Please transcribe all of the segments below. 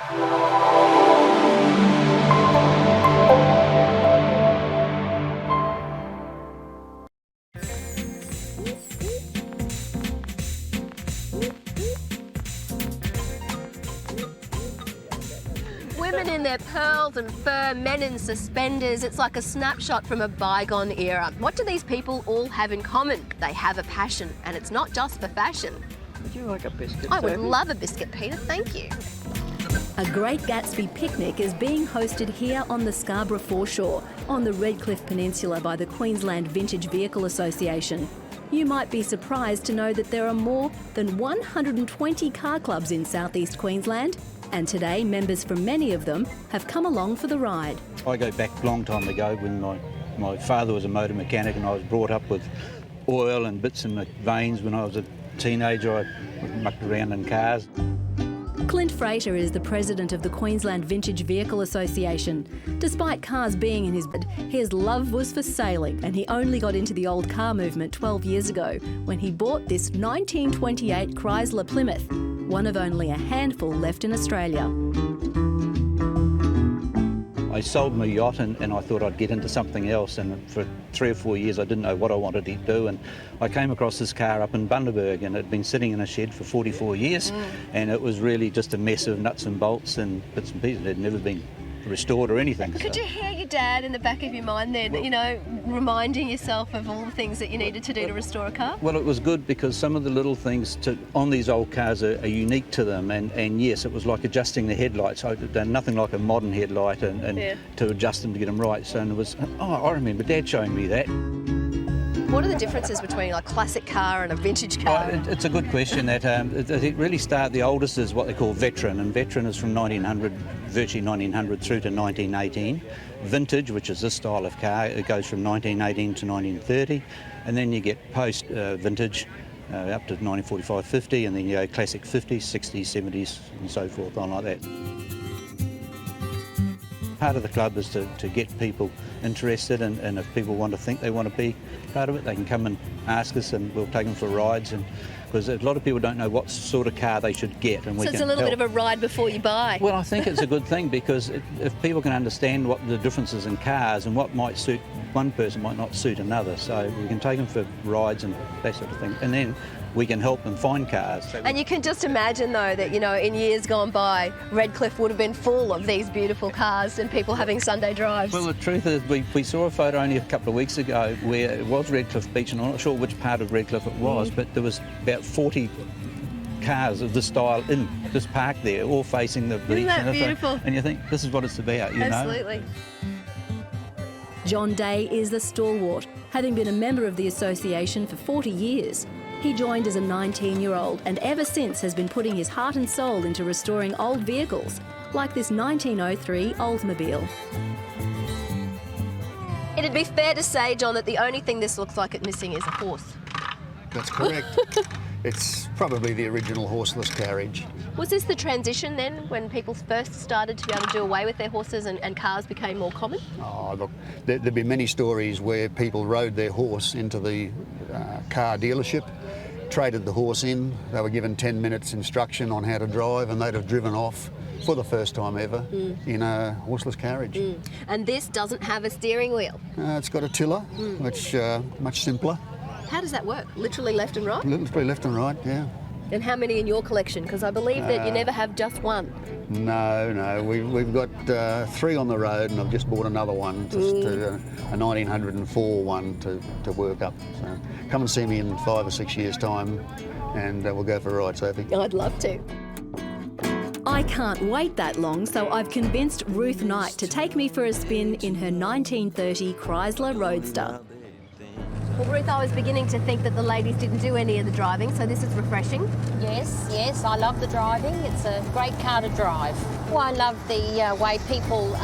Women in their pearls and fur, men in suspenders. It's like a snapshot from a bygone era. What do these people all have in common? They have a passion, and it's not just for fashion. Would you like a biscuit, I would Sophie? love a biscuit, Peter, thank you. A great Gatsby picnic is being hosted here on the Scarborough foreshore, on the Redcliffe Peninsula by the Queensland Vintage Vehicle Association. You might be surprised to know that there are more than 120 car clubs in southeast Queensland, and today members from many of them have come along for the ride. I go back a long time ago when my father was a motor mechanic, and I was brought up with oil and bits in my veins. When I was a teenager, I mucked around in cars. Clint Frater is the president of the Queensland Vintage Vehicle Association. Despite cars being in his love was for sailing, and he only got into the old car movement 12 years ago when he bought this 1928 Chrysler Plymouth, one of only a handful left in Australia. I sold my yacht and I thought I'd get into something else, and for 3 or 4 years I didn't know what I wanted to do, and I came across this car up in Bundaberg, and it had been sitting in a shed for 44 years and it was really just a mess of nuts and bolts and bits and pieces. It had never been restored or anything. Could you hear your dad in the back of your mind then, you know, reminding yourself of all the things that you needed to do to restore a car? Well, it was good because some of the little things on these old cars are unique to them, and yes, it was like adjusting the headlights. I'd done nothing like a modern headlight and to adjust them to get them right. So it was, I remember Dad showing me that. What are the differences between a classic car and a vintage car? It's a good question. That it really started. The oldest is what they call veteran, and veteran is from 1900, virtually 1900 through to 1918. Vintage, which is this style of car, it goes from 1918 to 1930, and then you get post vintage up to 1945-50, and then you go classic 50s, 60s, 70s, and so forth on like that. Part of the club is to get people interested, and if people want to think they want to be part of it, they can come and ask us, and we'll take them for rides. And because a lot of people don't know what sort of car they should get, and we can So it's a little help. bit of a ride before you buy. Well, I think it's a good thing, because if people can understand what the differences in cars and what might suit one person might not suit another, so we can take them for rides and that sort of thing, and then we can help them find cars. And you can just imagine, though, that, you know, in years gone by, Redcliffe would have been full of these beautiful cars and people having Sunday drives. Well, the truth is, we saw a photo only a couple of weeks ago where it was Redcliffe Beach, and I'm not sure which part of Redcliffe it was, but there was about 40 cars of this style in this park there, all facing the beach. Isn't that and everything. beautiful? And you think, this is what it's about, you know? Absolutely. John Day is the stalwart, having been a member of the association for 40 years. He joined as a 19-year-old and ever since has been putting his heart and soul into restoring old vehicles, like this 1903 Oldsmobile. It'd be fair to say, John, that the only thing this looks like it's missing is a horse. That's correct. It's probably the original horseless carriage. Was this the transition then, when people first started to be able to do away with their horses and cars became more common? Oh, look, there'd be many stories where people rode their horse into the car dealership, traded the horse in, they were given 10 minutes instruction on how to drive, and they'd have driven off for the first time ever in a horseless carriage. And this doesn't have a steering wheel. It's got a tiller, which much simpler. How does that work? Literally left and right? Literally left and right, yeah. And how many in your collection? Because I believe that you never have just one. No, we've got 3 on the road, and I've just bought another one, just a 1904 one to work up. So come and see me in 5 or 6 years' time, and we'll go for a ride, Sophie. I'd love to. I can't wait that long, so I've convinced Ruth Knight to take me for a spin in her 1930 Chrysler Roadster. Well, Ruth, I was beginning to think that the ladies didn't do any of the driving, so this is refreshing. Yes, I love the driving. It's a great car to drive. Well, I love the way people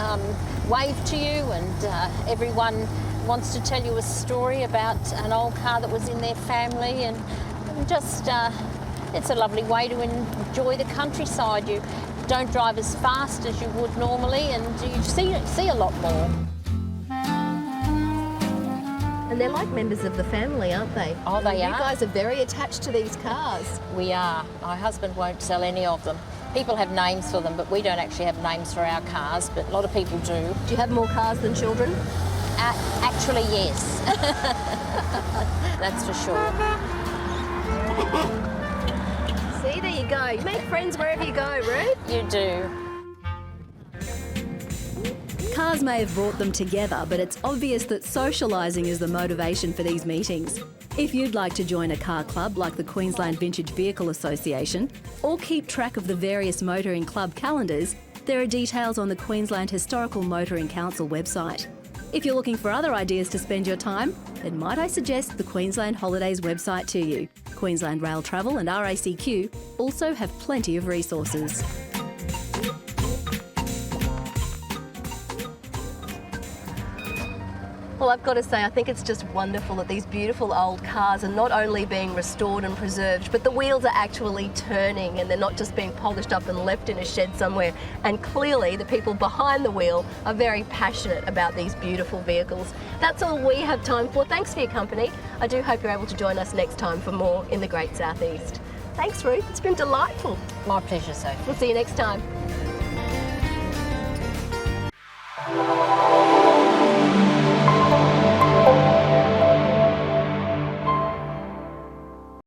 wave to you, and everyone wants to tell you a story about an old car that was in their family, and just it's a lovely way to enjoy the countryside. You don't drive as fast as you would normally, and you see a lot more. And they're like members of the family, aren't they? Oh, they are. You guys are very attached to these cars. We are. My husband won't sell any of them. People have names for them, but we don't actually have names for our cars, but a lot of people do. Do you have more cars than children? Actually, yes. That's for sure. See, there you go. You make friends wherever you go, Ruth. You do. Cars may have brought them together, but it's obvious that socialising is the motivation for these meetings. If you'd like to join a car club like the Queensland Vintage Vehicle Association, or keep track of the various motoring club calendars, there are details on the Queensland Historical Motoring Council website. If you're looking for other ideas to spend your time, then might I suggest the Queensland Holidays website to you. Queensland Rail Travel and RACQ also have plenty of resources. Well, I've got to say, I think it's just wonderful that these beautiful old cars are not only being restored and preserved, but the wheels are actually turning and they're not just being polished up and left in a shed somewhere. And clearly the people behind the wheel are very passionate about these beautiful vehicles. That's all we have time for. Thanks for your company. I do hope you're able to join us next time for more in the Great Southeast. Thanks, Ruth. It's been delightful. My pleasure, Sophie. We'll see you next time.